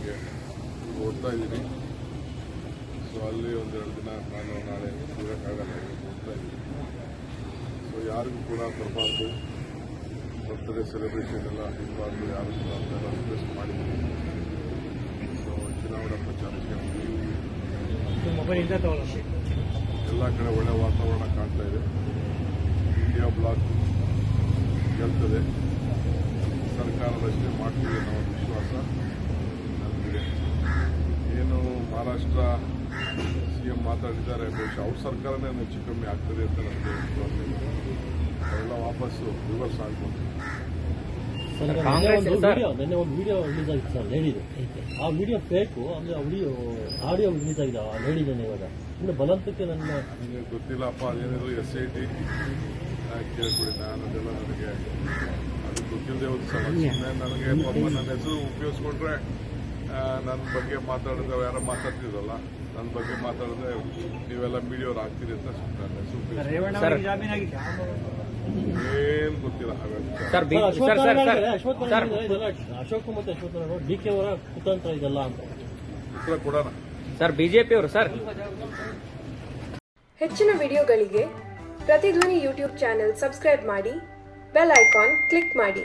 ಬಗ್ಗೆ ಓದ್ತಾ ಇದ್ದೀನಿ. ಸೊ ಅಲ್ಲಿ ಒಂದೆರಡು ದಿನ ನಾನು ನಾಳೆ ಇರೋಕ್ಕಾಗಲ್ಲ, ಓದ್ತಾ ಇದ್ದೀನಿ. ಸೊ ಯಾರಿಗೂ ಕೂಡ ಬರಬಾರ್ದು, ಬರ್ತ್ಡೇ ಸೆಲೆಬ್ರೇಷನ್ ಎಲ್ಲ ಇರಬಾರ್ದು, ಯಾರು ಕೂಡ ಅಂತೆಲ್ಲ ರಿಕ್ವೆಸ್ಟ್ ಮಾಡಿದ್ದೀನಿ. ಸೊ ಚುನಾವಣಾ ಪ್ರಚಾರಕ್ಕೆ ಎಲ್ಲ ಕಡೆ ಒಳ್ಳೆ ವಾತಾವರಣ ಕಾಣ್ತಾ ಇದೆ. ಇಂಡಿಯಾ ಬ್ಲಾಕ್ ಗೆಲ್ತದೆ, ಸರ್ಕಾರದಷ್ಟೇ ಮಾಡ್ತೀವಿ ಅನ್ನೋ ಒಂದು ವಿಶ್ವಾಸ ನನಗಿದೆ. ಏನು ಮಹಾರಾಷ್ಟ್ರ CM ಮಾತಾಡಿದ್ದಾರೆ, ಬಹುಶಃ ಅವ್ರ ಸರ್ಕಾರನೇ ಹೆಚ್ಚು ಕಮ್ಮಿ ಆಗ್ತದೆ ಅಂತ ನನಗೆ ವಿಶ್ವಾಸ ಇದೆ. ಅವೆಲ್ಲ ವಾಪಸ್ಸು ರಿವರ್ಸ್ ಆಗ್ಬೋದು. ನಿನ್ನೆ ಒಂದು ವಿಡಿಯೋ ರಿಲೀಸ್ ಆಗಿತ್ತು ಸರ್, ಲೇಡಿದು. ಆ ವಿಡಿಯೋ ಫೇಕು, ಅಂದರೆ ಆ ವಿಡಿಯೋ ಆಡಿಯೋ ರಿಲೀಸ್ ಆಗಿದೆ ಆ ಲೇಡಿದೇನೆ. ಇವಾಗ ಇನ್ನು ಬಲವಂತಕ್ಕೆ ನನಗೆ ಗೊತ್ತಿಲ್ಲಪ್ಪ, ಅದೇನಿದ್ರು SIT ಕೇಳ್ಕೊಡಿ. ನಾನು ಅದೆಲ್ಲ ನನಗೆ ಅದು ಗೊತ್ತಿಲ್ಲದೆ ಒಂದು ಸಮಸ್ಯೆ. ನನಗೆ ಪಾಪ ನನ್ನ ಹೆಸರು ಉಪಯೋಗಿಸ್ಕೊಂಡ್ರೆ ನನ್ನ ಬಗ್ಗೆ ಮಾತಾಡಿದ್ರೆ ಯಾರೋ ಮಾತಾಡ್ತಿದ್ರಲ್ಲ, ನನ್ನ ಬಗ್ಗೆ ಮಾತಾಡಿದ್ರೆ ನೀವೆಲ್ಲ ಮೀಡಿಯೋರು ಆಗ್ತೀರಿ ಅಂತ ನನ್ನ ಹೆಸರು ಏನ್ ಗೊತ್ತಿಲ್ಲ. ಅಶೋಕ್ ಮತ್ತೆ ಅಶ್ವತ್ಥನಾರಾಯಣ DK ಅವರ ಕುತಂತ್ರ ಇದೆಲ್ಲ ಅಂತ ಉತ್ತರ ಕೊಡೋಣ ಸರ್. ಬಿಜೆಪಿ ಅವರು ಸರ್, ಹೆಚ್ಚಿನ ವಿಡಿಯೋಗಳಿಗೆ ಪ್ರತಿಧ್ವನಿ ಯೂಟ್ಯೂಬ್ ಚಾನೆಲ್ ಸಬ್ಸ್ಕ್ರೈಬ್ ಮಾಡಿ, ಬೆಲ್ ಐಕಾನ್ ಕ್ಲಿಕ್ ಮಾಡಿ.